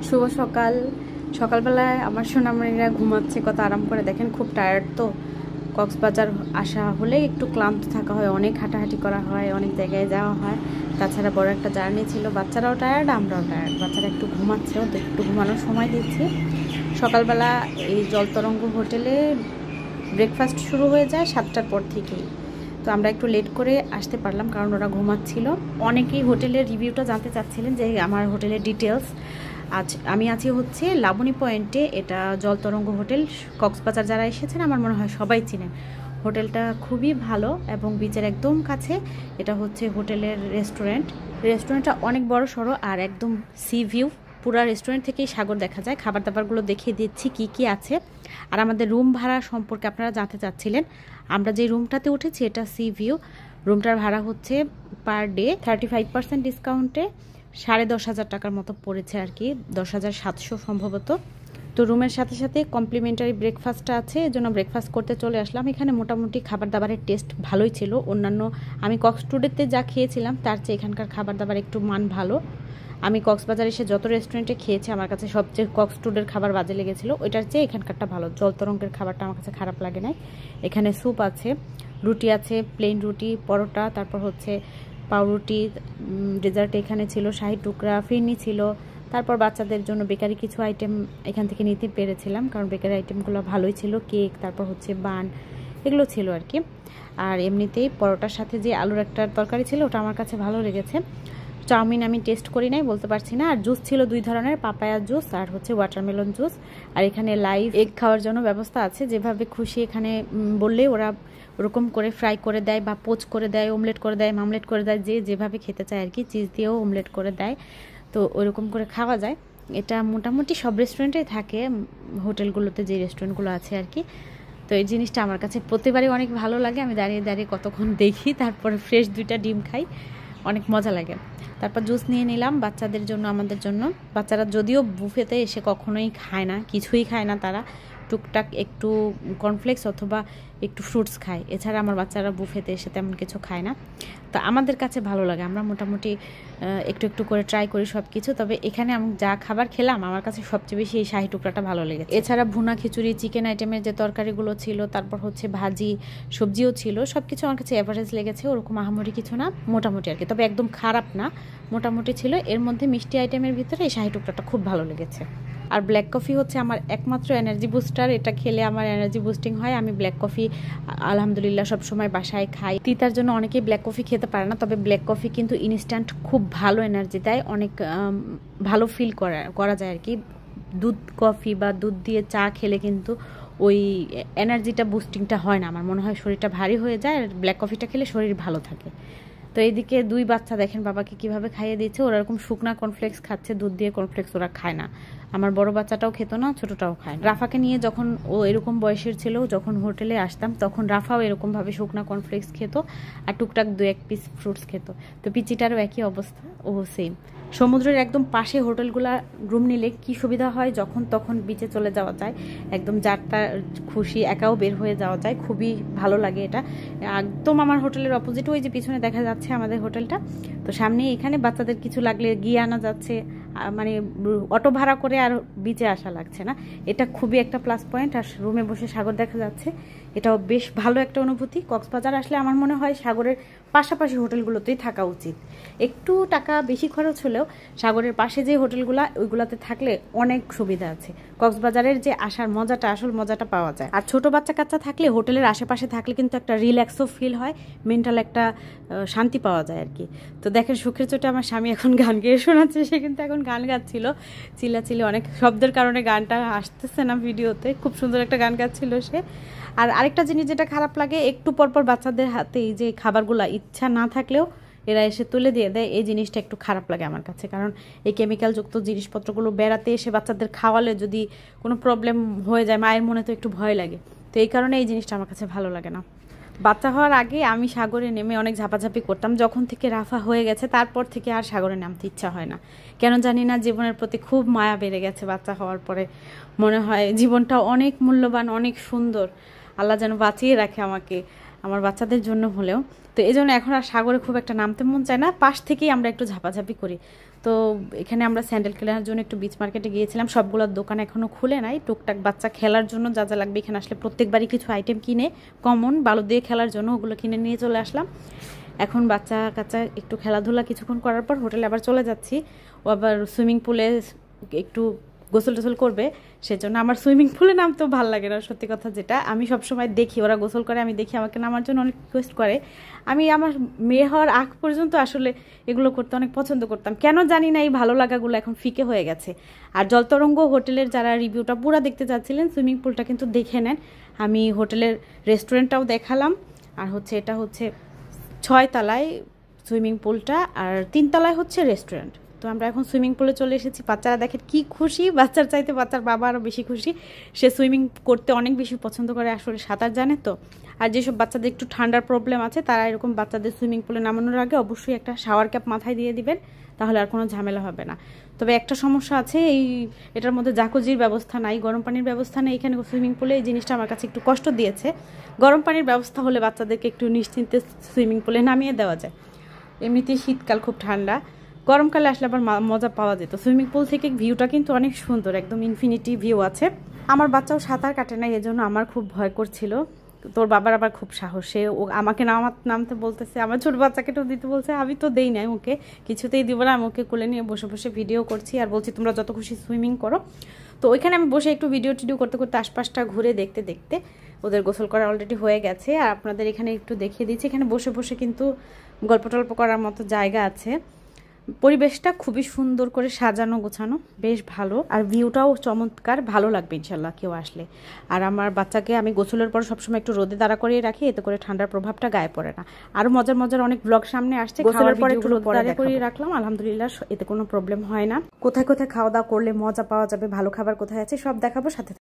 শুভ সকাল। সকালবেলায় আমার সোনামণিরা ঘুমাচ্ছে, কত আরাম করে। দেখেন খুব টায়ার্ড তো। কক্সবাজার আসা হলে একটু ক্লান্ত থাকা হয়, অনেক হাঁটাহাঁটি করা হয়, অনেক জায়গায় যাওয়া হয়। তাছাড়া বড় একটা জার্নি ছিল, বাচ্চারাও টায়ার্ড, আমরাও টায়ার্ড। বাচ্চারা একটু ঘুমাচ্ছে, তো একটু ঘুমানোর সময় দিচ্ছি। সকালবেলা এই জলতরঙ্গ হোটেলে ব্রেকফাস্ট শুরু হয়ে যায় 7টার পর থেকেই। তো আমরা একটু লেট করে আসতে পারলাম কারণ ওরা ঘুমাচ্ছিল। অনেকেই হোটেলের রিভিউটা জানতে চাচ্ছিলেন যে আমার হোটেলের ডিটেলস। আজ আমি আছি হচ্ছে লাবণী পয়েন্টে। এটা জলতরঙ্গ হোটেল। কক্সবাজার যারা এসেছেন আমার মনে হয় সবাই চিনেন। হোটেলটা খুবই ভালো এবং বিচের একদম কাছে। এটা হচ্ছে হোটেলের রেস্টুরেন্টটা অনেক বড় সড়ো আর একদম সি ভিউ। পুরা রেস্টুরেন্ট থেকেই সাগর দেখা যায়। খাবার দাবারগুলো দেখিয়ে দিচ্ছি কি কি আছে। আর আমাদের রুম ভাড়া সম্পর্কে আপনারা জানতে চাচ্ছিলেন। আমরা যে রুমটাতে উঠেছি এটা সি ভিউ। রুমটার ভাড়া হচ্ছে পার ডে 35% ডিসকাউন্টে 10,500 টাকার মতো পড়েছে আর কি, 10,700 সম্ভবত। তো রুমের সাথে সাথে কমপ্লিমেন্টারি ব্রেকফাস্টটা আছে, এজন্য ব্রেকফাস্ট করতে চলে আসলাম। এখানে মোটামুটি খাবার দাবারের টেস্ট ভালোই ছিল। অন্যান্য আমি কক্সটুডেতে যা খেয়েছিলাম তার চেয়ে এখানকার খাবার দাবার একটু মান ভালো। আমি কক্সবাজার এসে যত রেস্টুরেন্টে খেয়েছি আমার কাছে সবচেয়ে কক্সটুডের খাবার বাজে লেগেছিল। ওইটার চেয়ে এখানকারটা ভালো। জলতরঙ্গের খাবারটা আমার কাছে খারাপ লাগে নাই। এখানে স্যুপ আছে, রুটি আছে, প্লেন রুটি, পরোটা, তারপর হচ্ছে পাউরুটি। ডেজার্ট এখানে ছিল শাহি টুকরা, ফিরনি ছিল। তারপর বাচ্চাদের জন্য বেকারি কিছু আইটেম এখান থেকে নিতে পেরেছিলাম কারণ বেকারি আইটেমগুলো ভালোই ছিল। কেক, তারপর হচ্ছে বান, এগুলো ছিল আর কি। আর এমনিতেই পরোটার সাথে যে আলুর একটা তরকারি ছিল ওটা আমার কাছে ভালো লেগেছে। চাউমিন আমি টেস্ট করি নাই, বলতে পারছি না। আর জুস ছিল 2 ধরনের, পাপায়া জুস আর হচ্ছে ওয়াটারমেলন জুস। আর এখানে লাইভ এগ খাওয়ার জন্য ব্যবস্থা আছে, যেভাবে খুশি এখানে বললে ওরা ওরকম করে ফ্রাই করে দেয় বা পোচ করে দেয়, অমলেট করে দেয়, মামলেট করে দেয়, যে যেভাবে খেতে চায় আর কি। চিজ দিয়েও অমলেট করে দেয়, তো ওইরকম করে খাওয়া যায়। এটা মোটামুটি সব রেস্টুরেন্টেই থাকে, হোটেলগুলোতে যে রেস্টুরেন্টগুলো আছে আর কি। তো এই জিনিসটা আমার কাছে প্রতিবারই অনেক ভালো লাগে। আমি দাঁড়িয়ে দাঁড়িয়ে কতক্ষণ দেখি, তারপরে ফ্রেশ 2টা ডিম খাই, অনেক মজা লাগে। তারপর জুস নিয়ে নিলাম বাচ্চাদের জন্য, আমাদের জন্য। বাচ্চারা যদিও বুফেতে এসে কখনোই খায় না, কিছুই খায় না তারা। টুকটাক একটু কর্নফ্লেক্স অথবা একটু ফ্রুটস খায়, এছাড়া আমার বাচ্চারা বুফেতে এসে তেমন কিছু খায় না। তো আমাদের কাছে ভালো লাগে, আমরা মোটামুটি একটু একটু করে ট্রাই করি সব কিছু। তবে এখানে আমি যা খাবার খেলাম আমার কাছে সবচেয়ে বেশি এই শাহি টুকরাটা ভালো লেগেছে। এছাড়া ভুনা খিচুড়ি, চিকেন আইটেমের যে তরকারিগুলো ছিল, তারপর হচ্ছে ভাজি, সবজিও ছিল। সব কিছু আমার কাছে অ্যাভারেজ লেগেছে, ওরকম আহামরি কিছু না, মোটামুটি আর কি। তবে একদম খারাপ না, মোটামুটি ছিল। এর মধ্যে মিষ্টি আইটেমের ভিতরে এই শাহি টুকরাটা খুব ভালো লেগেছে। আর ব্ল্যাক কফি হচ্ছে আমার একমাত্র এনার্জি বুস্টার। এটা খেলে আমার এনার্জি বুস্টিং হয়। আমি ব্ল্যাক কফি আলহামদুলিল্লাহ সবসময় বাসায় খাই। তিতার জন্য অনেকেই ব্ল্যাক কফি খেতে পারে না, তবে ব্ল্যাক কফি কিন্তু ইনস্ট্যান্ট খুব ভালো এনার্জি দেয়, অনেক ভালো ফিল করা যায় আর কি। দুধ কফি বা দুধ দিয়ে চা খেলে কিন্তু ওই এনার্জিটা বুস্টিংটা হয় না। আমার মনে হয় শরীরটা ভারী হয়ে যায়, আর ব্ল্যাক কফিটা খেলে শরীর ভালো থাকে। তো এইদিকে 2 বাচ্চা দেখেন বাবাকে কিভাবে খাইয়ে দিচ্ছে। ওরা এরকম শুকনা কর্নফ্লেক্স খাচ্ছে, দুধ দিয়ে কর্নফ্লেক্স ওরা খায় না। আমার বড় বাচ্চাটাও খেত না, ছোটটাও খায় না। রাফাকে নিয়ে যখন ও এরকম বয়সের ছিল, যখন হোটেলে আসতাম তখন রাফাও এরকমভাবে শুকনা কর্নফ্লেক্স খেত আর টুকটাক 2-1 পিস ফ্রুটস খেত। তো পিচিটারও একই অবস্থা, ও সেম। সমুদ্রের একদম পাশে হোটেলগুলা রুম নিলে কি সুবিধা হয়, যখন তখন বিচে চলে যাওয়া যায়, একদম যারটা খুশি একাও বের হয়ে যাওয়া যায়। খুবই ভালো লাগে এটা। একদম আমার হোটেলের অপোজিট, ওই যে পিছনে দেখা যাচ্ছে আমাদের হোটেলটা। তো সামনে এখানে বাচ্চাদের কিছু লাগলে গিয়ে আনা যাচ্ছে, মানে অটো ভাড়া করে আর বিচে আসা লাগছে না। এটা খুবই একটা প্লাস পয়েন্ট। আর রুমে বসে সাগর দেখা যাচ্ছে, এটাও বেশ ভালো একটা অনুভূতি। কক্সবাজার আসলে আমার মনে হয় সাগরের পাশাপাশি হোটেলগুলোতেই থাকা উচিত। একটু টাকা বেশি খরচ হলেও সাগরের পাশে যে হোটেলগুলো, ওইগুলোতে থাকলে অনেক সুবিধা আছে। কক্সবাজারের যে আসার মজাটা, আসল মজাটা পাওয়া যায়। আর ছোট বাচ্চা কাচ্চা থাকলে হোটেলের আশেপাশে থাকলে কিন্তু একটা রিল্যাক্সও ফিল হয়, মেন্টাল একটা শান্তি পাওয়া যায় আর কি। তো দেখেন সুখের চোটে আমার স্বামী এখন গান গেয়ে শোনাচ্ছে। সে কিন্তু এখন গান গাচ্ছিল, চিল্লাচিল্লি অনেক শব্দের কারণে গানটা আসতেছে না ভিডিওতে। খুব সুন্দর একটা গান গাচ্ছিল সে। আর আরেকটা জিনিস যেটা খারাপ লাগে, একটু পরপর বাচ্চাদের হাতে এই যে খাবারগুলো ইচ্ছা না থাকলেও এরা এসে তুলে দিয়ে দেয়, এই জিনিসটা একটু খারাপ লাগে আমার কাছে। কারণ এই কেমিক্যালযুক্ত জিনিসপত্রগুলো বেড়াতে এসে বাচ্চাদের খাওয়ালে যদি কোনো প্রবলেম হয়ে যায়, মায়ের মনে তো একটু ভয় লাগে। তো এই কারণে এই জিনিসটা আমার কাছে ভালো লাগে না। বাচ্চা হওয়ার আগে আমি সাগরে নেমে অনেক ঝাপাঝাপি করতাম। যখন থেকে রাফা হয়ে গেছে তারপর থেকে আর সাগরে নামতে ইচ্ছা হয় না, কেন জানি না। জীবনের প্রতি খুব মায়া বেড়ে গেছে বাচ্চা হওয়ার পরে। মনে হয় জীবনটা অনেক মূল্যবান, অনেক সুন্দর। আল্লাহ যেন বাঁচিয়ে রাখে আমাকে, আমার বাচ্চাদের জন্য হলেও। তো এই জন্য এখন আর সাগরে খুব একটা নামতে মন চায় না, পাশ থেকেই আমরা একটু ঝাপাঝাপি করি। তো এখানে আমরা স্যান্ডেল কেনার জন্য একটু বিচ মার্কেটে গিয়েছিলাম। সবগুলোর দোকান এখনও খুলে নাই। টুকটাক বাচ্চা খেলার জন্য যা যা লাগবে এখানে আসলে প্রত্যেকবারই কিছু আইটেম কিনে, কমন বালু দিয়ে খেলার জন্য ওগুলো কিনে নিয়ে চলে আসলাম। এখন বাচ্চা কাচ্চা একটু খেলাধুলা কিছুক্ষণ করার পর হোটেলে আবার চলে যাচ্ছি। ও আবার সুইমিং পুলে একটু গোসল টোসল করবে, সেজন্য আমার সুইমিং পুলে নামতেও ভালো লাগে না। সত্যি কথা যেটা, আমি সবসময় দেখি ওরা গোসল করে, আমি দেখি আমাকে নামার জন্য অনেক রিকোয়েস্ট করে। আমি আমার মেয়ে হওয়ার আগ পর্যন্ত আসলে এগুলো করতে অনেক পছন্দ করতাম, কেন জানি না এই ভালো লাগাগুলো এখন ফিকে হয়ে গেছে। আর জলতরঙ্গ হোটেলের যারা রিভিউটা পুরো দেখতে চাচ্ছিলেন, সুইমিং পুলটা কিন্তু দেখে নেন। আমি হোটেলের রেস্টুরেন্টটাও দেখালাম। আর এটা হচ্ছে 6 তলায় সুইমিং পুলটা, আর 3 তলায় হচ্ছে রেস্টুরেন্ট। তো আমরা এখন সুইমিং পুলে চলে এসেছি। বাচ্চারা দেখেন কি খুশি, বাচ্চার চাইতে বাচ্চার বাবা আরও বেশি খুশি। সে সুইমিং করতে অনেক বেশি পছন্দ করে, আসলে সাঁতার জানে তো। আর যেসব বাচ্চাদের একটু ঠান্ডার প্রবলেম আছে তারা এরকম বাচ্চাদের সুইমিং পুলে নামানোর আগে অবশ্যই একটা শাওয়ার ক্যাপ মাথায় দিয়ে দিবেন, তাহলে আর কোনো ঝামেলা হবে না। তবে একটা সমস্যা আছে, এটার মধ্যে জাকুজির ব্যবস্থা নাই, গরম পানির ব্যবস্থা নেই এখানে সুইমিং পুলে। এই জিনিসটা আমার কাছে একটু কষ্ট দিয়েছে। গরম পানির ব্যবস্থা হলে বাচ্চাদেরকে একটু নিশ্চিন্তে সুইমিং পুলে নামিয়ে দেওয়া যায়। এমনিতেই শীতকাল খুব ঠান্ডা, গরমকালে আসলে আবার মজা পাওয়া যেত। সুইমিং পুল থেকে ভিউটা কিন্তু অনেক সুন্দর, একদম ইনফিনিটি ভিউ আছে। আমার বাচ্চাও সাঁতার কাটে না, এজন্য আমার খুব ভয় করছিল। তোর বাবার আবার খুব সাহস, সে ও আমাকে নামতে বলতেছে, আমার ছোট বাচ্চাকেটাও দিতে বলছে। আমি তো দেই নাই ওকে, কিছুতেই দিব না। আমি ওকে কোলে নিয়ে বসে বসে ভিডিও করছি আর বলছি তোমরা যত খুশি সুইমিং করো। তো ওইখানে আমি বসে একটু ভিডিও টিডিও করতে করতে আশপাশটা ঘুরে দেখতে দেখতে ওদের গোসল করা অলরেডি হয়ে গেছে। আর আপনাদের এখানে একটু দেখিয়ে দিচ্ছি, এখানে বসে বসে কিন্তু গল্প টল্প করার মতো জায়গা আছে। পরিবেশটা খুবই সুন্দর করে সাজানো গোছানো, বেশ ভালো। আর ভিউটাও চমৎকার, ভালো লাগবে ইনশাল্লাহ কেউ আসলে। আর আমার বাচ্চাকে আমি গোসলের পর সবসময় একটু রোদে দাঁড়া করিয়ে রাখি, এতে করে ঠান্ডার প্রভাবটা গায়ে পড়ে না। আরও মজার মজার অনেক ব্লগ সামনে আসছে, গোসলের পর একটু রোদে দাঁড়া করিয়ে রাখলাম, আলহামদুলিল্লাহ এতে কোনো প্রবলেম হয় না। কোথায় কোথায় খাওয়া দাওয়া করলে মজা পাওয়া যাবে, ভালো খাবার কোথায় আছে সব দেখাবো, সাথে